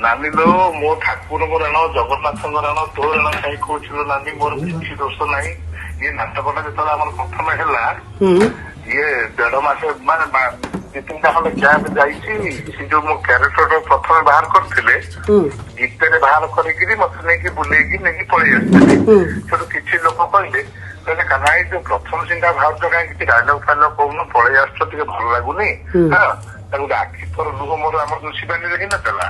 ନାନୀ ଲୋ ମୋ ଠାକୁରଙ୍କ ରାଣ ଜଗନ୍ନାଥଙ୍କ ରାଣ ତୋ ରାଣ କାହିଁ କହୁଥିଲୁ ନାନୀ ମୋର କିଛି ଦୋଷ ନାହିଁ। ଇଏ ନାଟକଟା ଯେତେବେଳେ ଆମର ପ୍ରଥମେ ହେଲା ଇଏ 1.5 ମାସ ମାନେ 2-3ଟା ଖଣ୍ଡେ କ୍ୟାମ୍ପ ଯାଇଛି। ସେ ଯୋଉ ମୋ କ୍ୟାରେକ୍ଟର ପ୍ରଥମେ ବାହାର କରିଥିଲେ ଗୀତରେ ବାହାର କରିକିରି ମତେ ନେଇକି ବୁଲେଇକି ନେଇକି ପଳେଇ ଆସିଥିଲେ। ସେଠୁ କିଛି ଲୋକ କହିଲେ କାହ୍ନା ଏଇ ଯୋଉ ପ୍ରଥମ ସିନ୍ଟା ବାହାରୁଛ କାହିଁ କିଛି ଡାଇଲଗ ଫାଇଲଗ କହୁନ ପଳେଇ ଆସୁଛ ଟିକେ ଭଲ ଲାଗୁନି। ହଁ ତାକୁ ଆଖି ତୋର ଲୁହ ମୋର ଆମର ଯୋଉ ଶିବାନୀ ଦେଖିନଥିଲା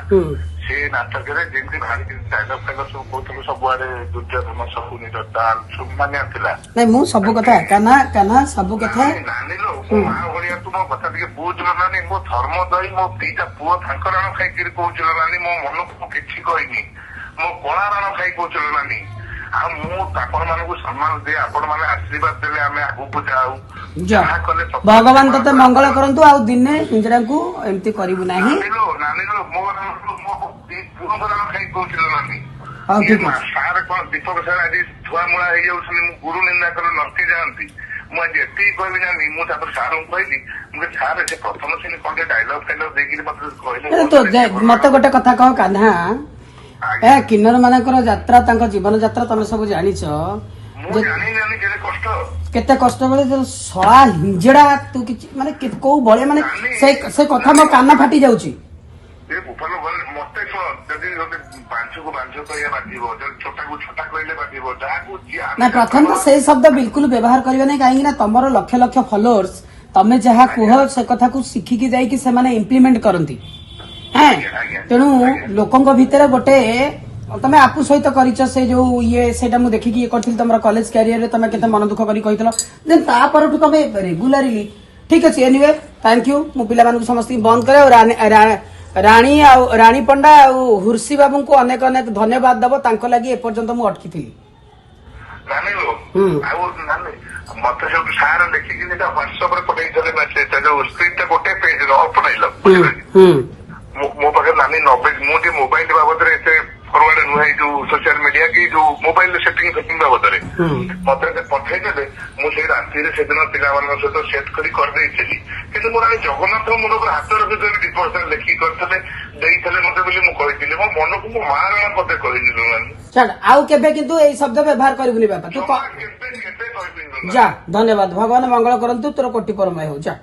ସେ ନାଟକରେ ଯେମିତି ବାହାରିକି ଡାଇଲଗ ଫାଇଲଗ ସବୁ କହୁଥିଲୁ ସବୁଆଡେ ଦୁର୍ଯ୍ୟୋଧନ ଶକୁନି ଦାଲ ସବୁ ମାନିଆ ଥିଲା। ନାଇଁ ମୁଁ ସବୁ କଥା କାହ୍ନା ସବୁ କଥା ନାନୀଲୋ ମୋ ମା ଭଳିଆ ତୁ ମୋ କଥା ଟିକେ ବୁଝିଲ ନାନୀ। ମୋ ଧର୍ମ ଦଇ ମୋ 2ଟା ପୁଅ ତାଙ୍କ ରାଣ ଖାଇକିରି କହୁছিল ନାନୀ। ମୋ ମନକୁ ମୁଁ କିଛି କହିନି। ମୋ କଳା ରାଣ ଖାଇ କହୁছিল ନାନୀ। ଆଉ ମୁଁ ଆପଣ ମାନଙ୍କୁ ସମ୍ମାନ ଦିଏ। ଆପଣ ମାନେ ଆଶୀର୍ବାଦ ଦେଲେ ଆମେ ଆଗକୁ ଯାଉ। ଯାହା କଲେ ଭଗବାନ ତତେ ମଙ୍ଗଳ କରନ୍ତୁ। ଆଉ ଦିନେ ହିଞ୍ଜଡାଙ୍କୁ ଏମିତି କରିବୁ ନାହିଁ। ନାନୀଲୋ ମୋ ପୁଅଙ୍କ ରାଣ ଖାଇ କହୁছিল ନାନୀ। ହଉ ଠିକ ଅଛି। ସାର୍ କଣ ଦୀପକ ସାର୍ ଆଜି ଧୁଆମୁଳା ହେଇଯାଉଛନ୍ତି। ମୁଁ ଗୁରୁ ନିନ୍ଦା କରି ନଟି ଯାଆନ୍ତି। ମୁଁ ଆଜି ଏତିକି କହିବି ଜାଣି ମୁଁ ତାପରେ ସାର୍ଙ୍କୁ କହିଲି ମୁଁ କହିଲି ସାର୍ ସେ ପ୍ରଥମ ଶ୍ରେଣୀ କଣ ଡାଇଲଗ ଫାଇଲଗ ଦେଇକିରି ମତେ କହିଲେ ମତେ ଗୋଟେ କଥା କହ କାହ୍ନା ଏ କିନ୍ନର ମାନଙ୍କର ଯାତ୍ରା ତାଙ୍କ ଜୀବନ ଯାତ୍ରା ତମେ ସବୁ ଜାଣିଛ କେତେ କଷ୍ଟ ବେଳେ ଶଳା ହିଞ୍ଜଡା ତୁ କିଛି ମାନେ କୋଉ ଭଳିଆ ମାନେ ସେ କଥା ମୋ କାନ ଫାଟି ଯାଉଛି। ମତେ ଯଦି ବାଞ୍ଛକୁ ବାଞ୍ଛ କହିଲେ ବାଧିବ ଛୋଟାକୁ ଛୋଟା କହିଲେ ବାଧିବ ଯାହାକୁ ନା ପ୍ରଥମ ତ ସେଇ ଶବ୍ଦ ବିଲକୁଲ ବ୍ୟବହାର କରିବେ ନାହିଁ। କାହିଁକି ନା ତମର ଲକ୍ଷ ଲକ୍ଷ ଫଲୋଅର୍ସ ତମେ ଯାହା କୁହ ସେ କଥାକୁ ଶିଖିକି ଯାଇକି ସେମାନେ ଇମ୍ପ୍ଲିମେଣ୍ଟ କରନ୍ତି। ହଁ ତେଣୁ ଲୋକଙ୍କ ଭିତରେ ଗୋଟେ ତମେ ଆପୁ ସହିତ କରିଛ ସେ ଯୋଉ ଇଏ ସେଇଟା ମୁଁ ଦେଖିକି ଇଏ କରିଥିଲି ତମର କଲେଜ କ୍ୟାରିୟରରେ ତମେ କେତେ ମନ ଦୁଃଖ କରି କହିଥିଲ ଦେନ୍ ତାପରଠୁ ତମେ ରେଗୁଲାରଲି ଠିକ ଅଛି। Anyway thank you. ମୁଁ ପିଲାମାନଙ୍କୁ ସମସ୍ତଙ୍କୁ ବନ୍ଦ କରେ ଆଉ ରାଣୀ ପଣ୍ଡା ଆଉ ହୁର୍ସି ବାବୁଙ୍କୁ ଅନେକ ଅନେକ ଧନ୍ୟବାଦ ଦବ। ତାଙ୍କ ଲାଗି ଏପର୍ଯ୍ୟନ୍ତ ମୁଁ ଅଟକିଥିଲି। ମତେ ସବୁ ସାର୍ ଦେଖିକି ହ୍ୱାଟ୍ସଆପରେ ପଠେଇଥିଲେ ମେସେଜ ଯୋଉ ସ୍କ୍ରିନ୍ ଟା ଗୋଟେ ପେଜରେ ଅପଣାଇଲ ମୋ ପାଖରେ ନାନୀ 90 ମୁଁ ଟିକେ ମୋବାଇଲ ବାବଦରେ ଏତେ ଫରୱାର୍ଡ ନୁହେଁ ଯୋଉ ସୋସିଆଲ ମିଡିଆ କି ଯୋଉ ମୋବାଇଲ ସେଟିଂ ବାବଦରେ ମତେ ପଠେଇଦେଲେ। ମୁଁ ସେଇ ରାତିରେ ସେଦିନ ପିଲାମାନଙ୍କ ସହିତ ସେଟ୍ କରି କରିଦେଇଥିଲି। କିନ୍ତୁ ମୋର ଆଣି ଜଗନ୍ନାଥ ମୁଣ୍ଡ ଉପରେ ହାତ ରଖିଦେଲେ ଡିପୋଜିଟ ଲେଖିକି କରିଥିଲେ ଦେଇଥିଲେ ମତେ ବୋଲି ମୁଁ କହିଥିଲି। ମୋ ମନକୁ ମୋ ମା ରାଣ ମତେ କହିଲି ଆଉ କେବେ କିନ୍ତୁ ଏଇ ଶବ୍ଦ ବ୍ୟବହାର କରିବୁନି ବାପା ତୁ କେବେ କହିବି ଯା। ଧନ୍ୟବାଦ। ଭଗବାନ ମଙ୍ଗଳ କରନ୍ତୁ। ତୋର କୋଟି ପରମାୟ ହଉ ଯା।